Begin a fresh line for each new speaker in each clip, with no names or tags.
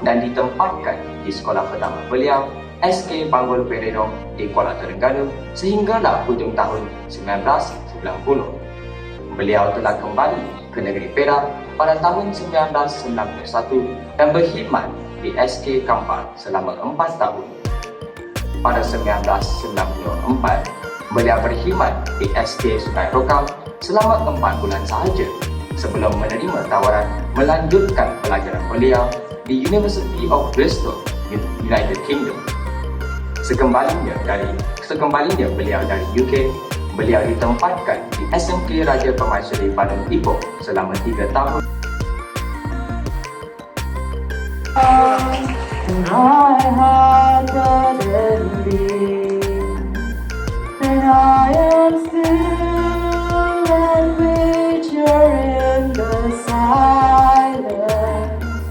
dan ditempatkan di sekolah pertama beliau, SK Panggul Perenong di Kuala Terengganu sehinggalah hujung tahun 1990. Beliau telah kembali ke negeri Perak pada tahun 1991 dan berkhidmat di SK Kampar selama 4 tahun. Pada 1994, beliau berkhidmat di SK Sungai Rokam selama 4 bulan sahaja sebelum menerima tawaran melanjutkan pelajaran beliau di University of Bristol, United Kingdom. Sekembalinya beliau dari UK, beliau ditempatkan di SMK Raja Permaisuri Padang Ipoh selama 3 tahun.
I had and I am still and waiting in the silence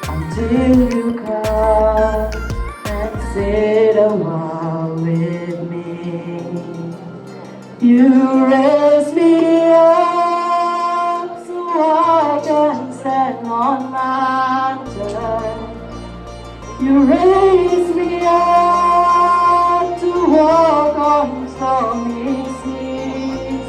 until you come and sit a while with me. You raise me up so I can stand on mountains. You raise me up to walk on stormy seas.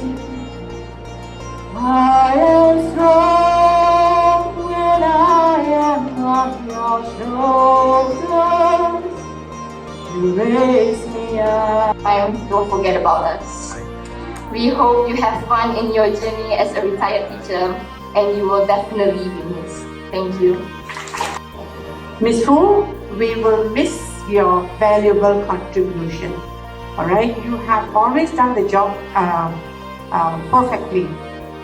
I am strong when I am on your shoulders. You raise me up.
Don't forget about us. We hope you have fun in your journey as a retired teacher, and you will definitely be missed. Thank you.
Ms. Foo, we will miss your valuable contribution. Alright, you have always done the job perfectly,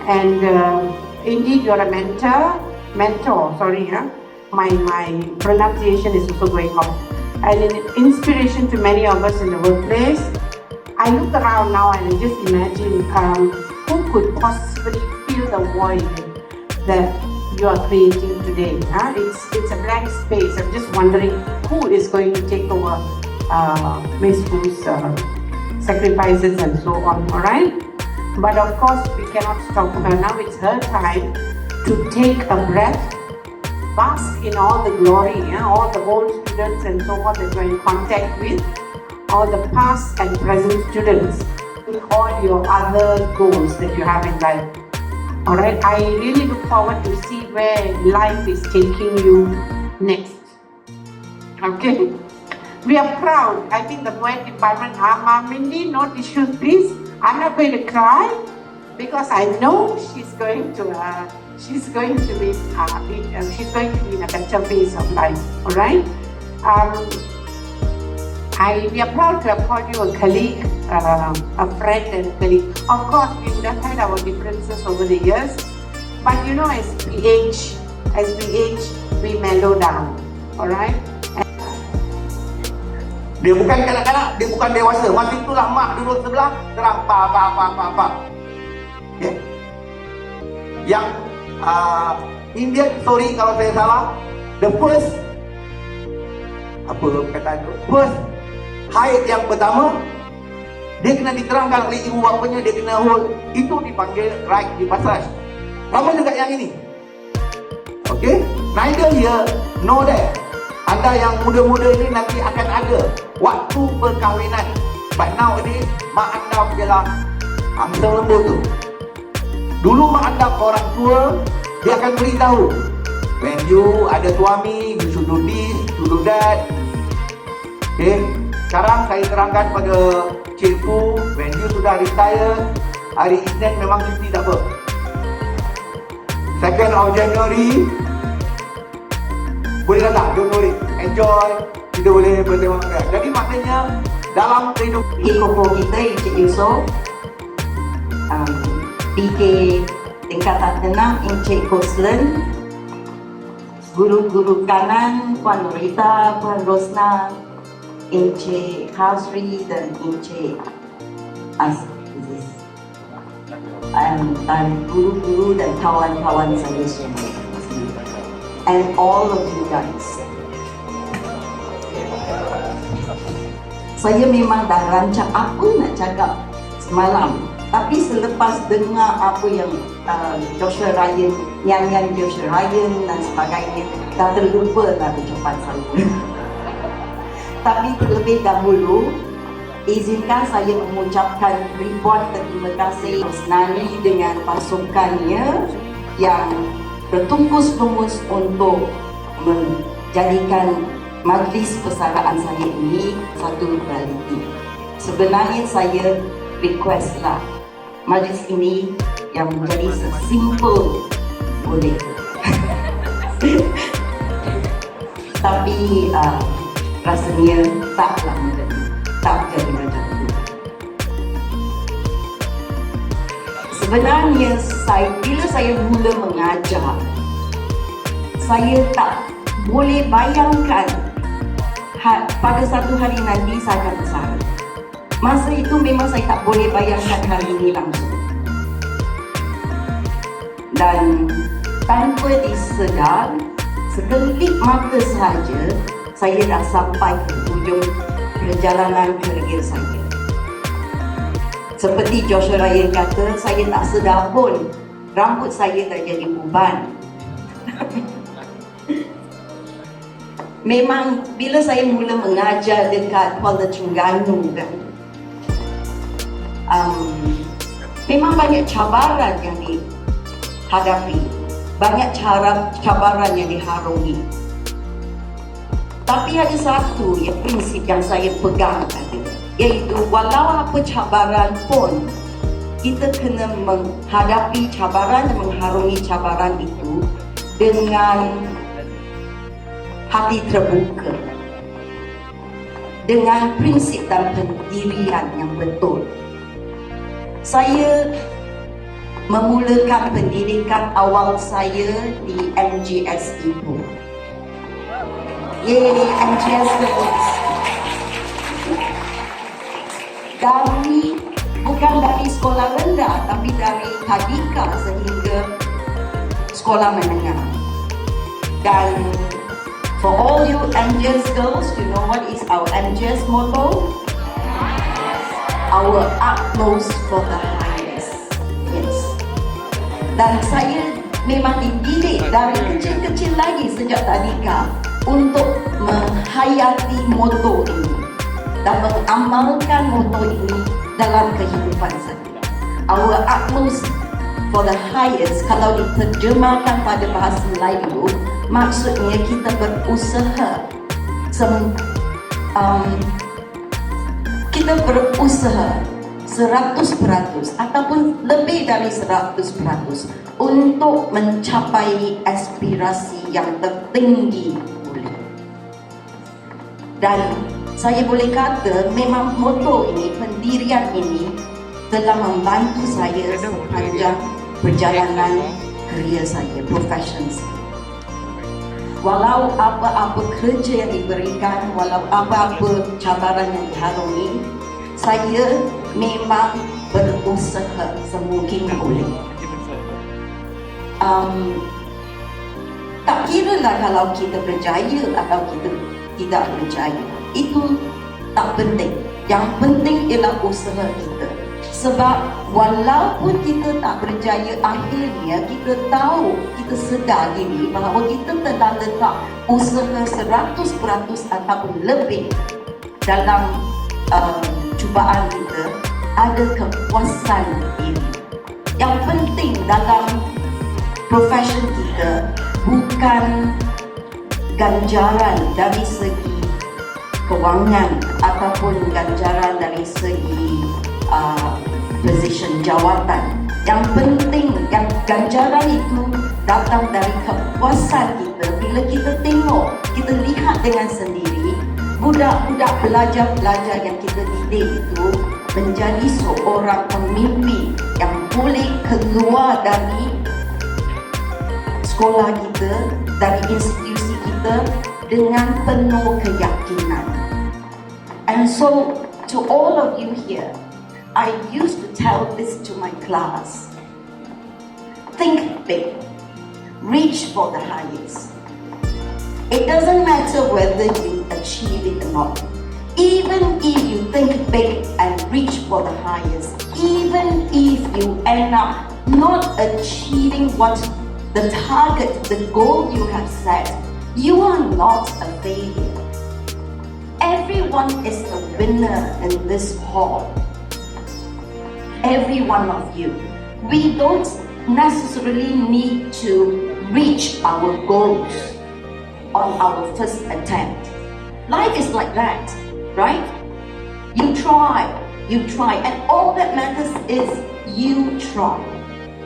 and indeed you're a mentor. My pronunciation is also going off, and an inspiration to many of us in the workplace. I look around now and I just imagine who could possibly fill the void that you are creating today. It's a blank space. I'm just wondering who is going to take over Ms. Foo's sacrifices and so on, alright? But of course, we cannot stop her. Now it's her time to take a breath, bask in all the glory, all the old students and so on that you're in contact with, all the past and present students, with all your other goals that you have in life. Alright, I really look forward to see where life is taking you next. Okay? We are proud. I think the Poet Department, Mindy, no tissues please. I'm not going to cry because I know she's going to be in a better phase of life. Alright? We are proud to have called you a colleague, a friend and colleague. Of course, we would have had our differences over the years, but you know, as we age, we mellow down. Alright?
Dia bukan kanak-kanak, dia bukan dewasa. Masa itulah mak duduk sebelah, terang pa. Okay? Yang Indian, sorry kalau saya salah, the first haid yang pertama, dia kena diterangkan oleh ibu bapanya, dia kena hold. Itu dipanggil right di passage. Sama juga yang ini. Okay? Neither here nor there. Anda yang muda-muda ini nanti akan ada waktu perkahwinan. But nowadays, mak anda adalah angsa lembut tu. Dulu mak anda ke orang tua, dia akan beritahu, when you ada suami, you should do this, you do that. Okay? Sekarang saya terangkan pada Cik Foo, when you sudah retire, hari Isnin memang cuti tak apa. 2nd of January, boleh datang, don't worry, enjoy, kita boleh bertemu. Jadi maknanya dalam kehidupan
kukuh kita, Encik Yusof, PK tingkatan 6, Encik Goslen, guru-guru kanan, Puan Norita, Puan Rosna, Encik Hasri dan Encik Aziz, dan guru-guru dan kawan-kawan saya semua, and all of you guys. Saya memang dah rancang apa nak cakap semalam. Tapi selepas dengar apa yang Joshua Ryan, nyanyian Joshua Ryan dan sebagainya, dah terlupa dah ucapan saya. Tapi terlebih dahulu, izinkan saya mengucapkan ribuan terima kasih Osnani dengan pasukannya yang bertungkus-lumus untuk menjadikan Majlis Persaraan saya ini satu realiti. Sebenarnya saya requestlah majlis ini yang menjadi sesimpel boleh. Tapi rasanya taklah menjadi, tak jadi macam itu. Sebenarnya bila saya mula mengajar, saya tak boleh bayangkan pada satu hari nanti saya akan bersara. Masa itu memang saya tak boleh bayangkan hari ini langsung. Dan tanpa disedar, sekelip mata sahaja, saya dah sampai ke hujung perjalanan kerjaya saya. Seperti Joshua Ryan kata, saya tak sedar pun rambut saya dah jadi uban. Memang bila saya mula mengajar dekat Kuala Terengganu kan, memang banyak cabaran yang dihadapi, banyak cabaran yang diharungi. Tapi ada satu prinsip yang saya pegang tadi, iaitu walau apa cabaran pun, kita kena menghadapi cabaran dan mengharungi cabaran itu dengan hati terbuka, dengan prinsip dan pendirian yang betul. Saya memulakan pendidikan awal saya di MGS Ipoh. MGS Methodist. Bukan dari sekolah rendah, tapi dari tadika sehingga sekolah menengah. Dan for all you MGS girls, you know what is our MGS motto? Our utmost for the highest. Yes. Dan saya memang dididik dari kecil-kecil lagi sejak tadika untuk menghayati motto ini dan mengamalkan motto ini dalam kehidupan saya. Our utmost for the highest, kalau diterjemahkan pada bahasa Melayu, maksudnya kita berusaha, kita berusaha 100% ataupun lebih dari 100% untuk mencapai aspirasi yang tertinggi boleh. Dan saya boleh kata memang motto ini, pendirian ini telah membantu saya sepanjang perjalanan kerjaya saya, profession saya. Walau apa-apa kerja yang diberikan, walau apa-apa cabaran yang diharungi, saya memang berusaha semungkin boleh. Tak kira lah kalau kita berjaya atau kita tidak berjaya, itu tak penting. Yang penting ialah usaha kita. Sebab walaupun kita tak berjaya, akhirnya kita tahu, kita sedar diri bahawa kita telah letak usaha 100% ataupun lebih dalam cubaan kita, ada kepuasan diri. Yang penting dalam profession kita bukan ganjaran dari segi kewangan ataupun ganjaran dari segi position jawatan. Yang penting, yang ganjaran itu datang dari kepuasan kita bila kita tengok, kita lihat dengan sendiri budak-budak pelajar-pelajar yang kita didik itu menjadi seorang pemimpin yang boleh keluar dari sekolah kita, dari institusi kita dengan penuh keyakinan. And so to all of you here, I used to tell this to my class. Think big. Reach for the highest. It doesn't matter whether you achieve it or not. Even if you think big and reach for the highest, even if you end up not achieving what the target, the goal you have set, you are not a failure. Everyone is a winner in this hall. Every one of you. We don't necessarily need to reach our goals on our first attempt. Life is like that, right? You try, and all that matters is you try.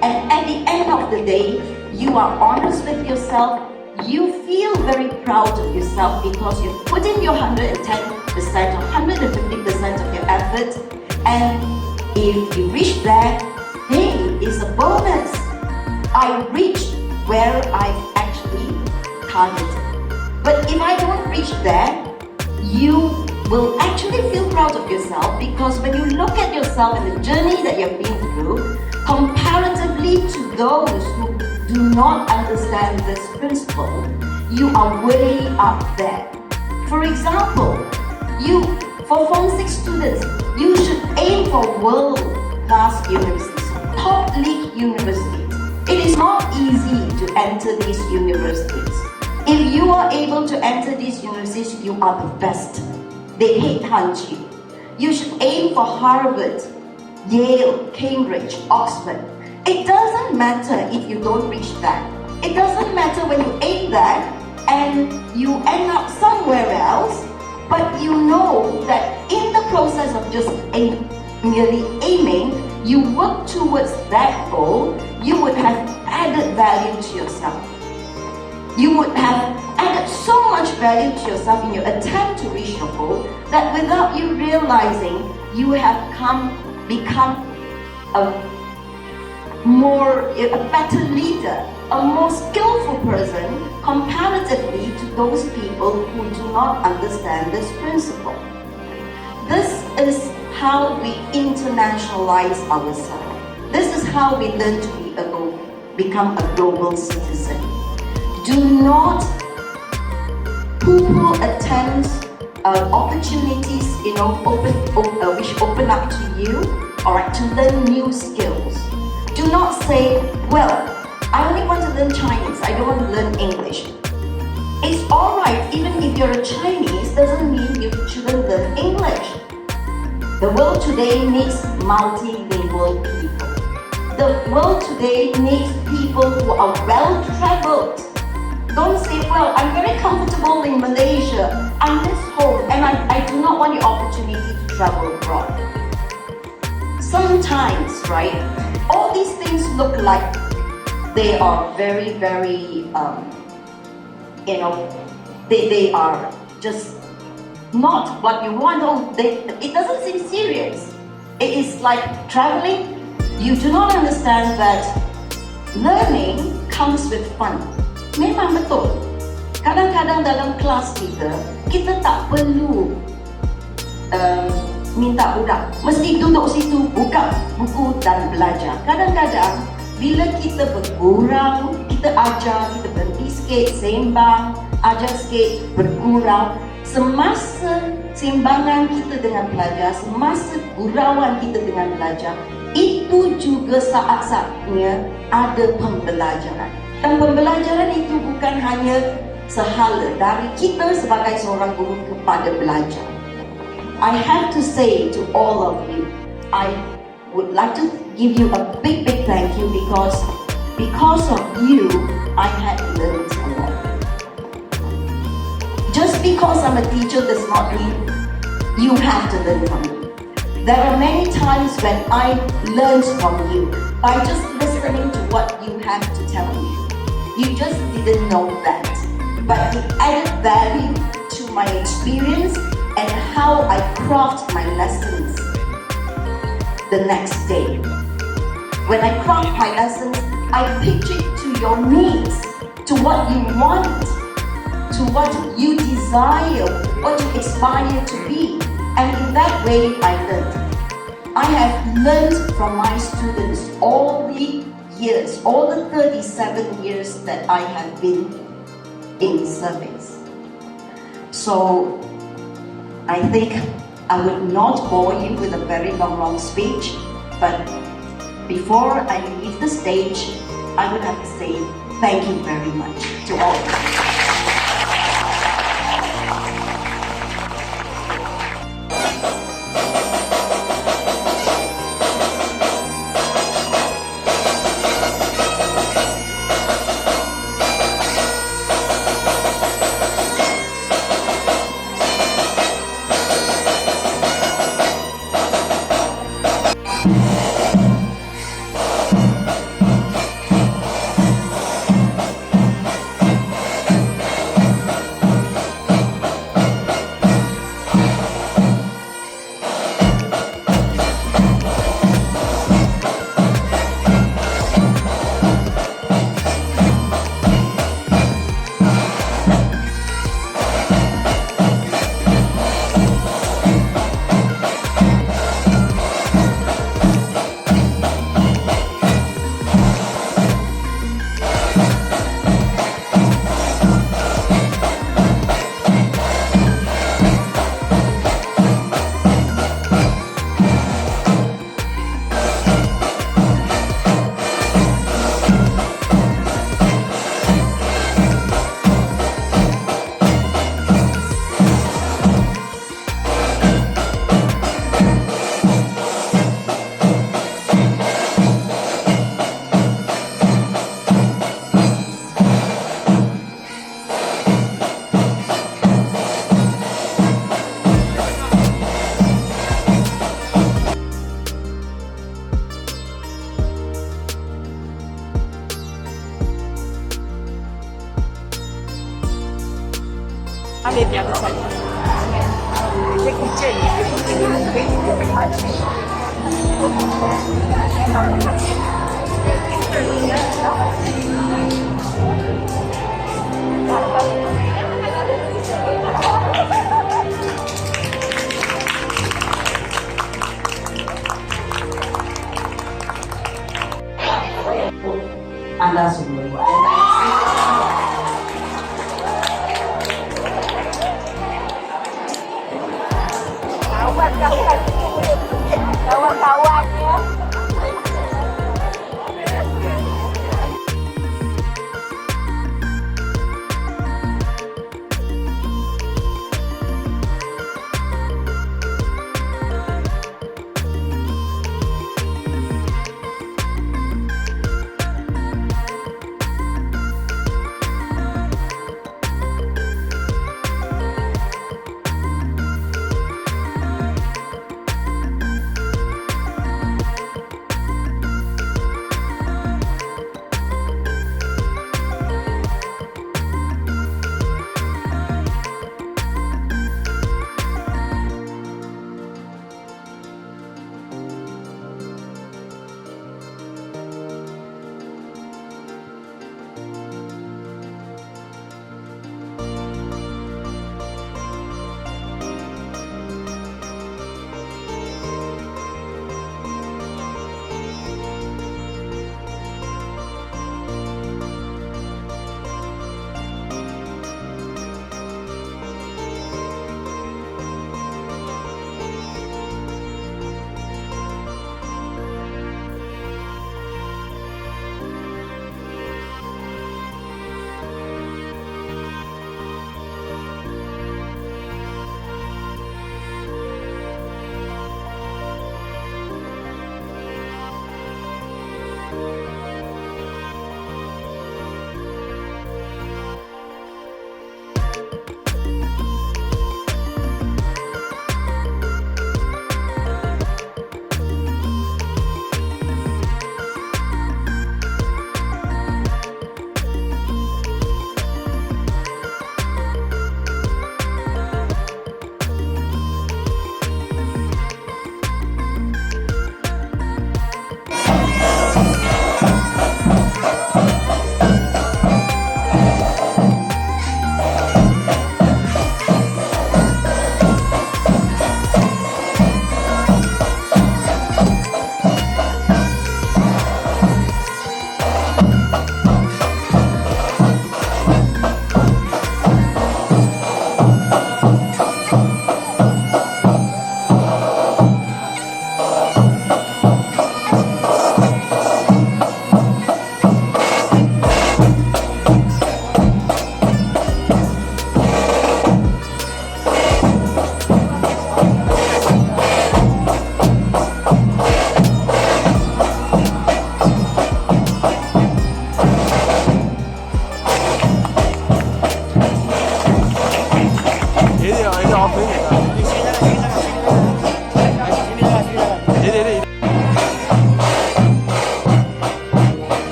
And at the end of the day, you are honest with yourself. You feel very proud of yourself because you've put in your 110% or 150% of your effort. And if you reach that, hey, it's a bonus. I reached where I've actually targeted. But if I don't reach that, you will actually feel proud of yourself, because when you look at yourself and the journey that you've been through, comparatively to those who do not understand this principle, you are way up there. For example, for Form 6 students, you should aim for world-class universities, top league universities. It is not easy to enter these universities. If you are able to enter these universities, you are the best. They headhunt you. You should aim for Harvard, Yale, Cambridge, Oxford. It doesn't matter if you don't reach that. It doesn't matter when you aim that and you end up somewhere else, but you know that in the process of just merely aiming, you work towards that goal, you would have added value to yourself. You would have added so much value to yourself in your attempt to reach your goal that without you realizing, you have become a better leader, a more skillful person comparatively to those people who do not understand this principle. This is how we internationalize ourselves. This is how we learn to become a global citizen. Do not poo-poo attempts, opportunities, which open up to you, or to learn new skills. Do not say, well, I only want to learn Chinese, I don't want to learn English. It's alright, even if you're a Chinese, doesn't mean you shouldn't learn English. The world today needs multilingual people. The world today needs people who are well-traveled. Don't say, well, I'm very comfortable in Malaysia, I miss home, and I do not want the opportunity to travel abroad. Sometimes, right, all these things look like they are very, very, they are just not what you want. No, it doesn't seem serious. It is like traveling. You do not understand that learning comes with fun. Memang betul. Kadang-kadang dalam kelas kita tak perlu minta budak. Mesti duduk situ, buka buku dan belajar. Kadang-kadang bila kita bergurau, kita ajar, kita berhenti sikit, sembang, ajar sikit, bergurau. Semasa sembangan kita dengan pelajar, semasa gurauan kita dengan pelajar, itu juga saat-saatnya ada pembelajaran. Dan pembelajaran itu bukan hanya sehala dari kita sebagai seorang guru kepada belajar. I have to say to all of you, I would like to give you a big thank you, because of you, I had learned a lot. Just because I'm a teacher does not mean you have to learn from me. There are many times when I learned from you by just listening to what you have to tell me. You just didn't know that, but it added value to my experience and how I craft my lessons the next day. When I craft my lessons, I pitch it to your needs, to what you want, to what you desire, what you aspire to be. And in that way, I learned. I have learned from my students all the years, all the 37 years that I have been in service. So, I think I would not bore you with a very long speech, but before I leave the stage, I would have to say thank you very much to all of you.
Anda semua. Kawan-kawan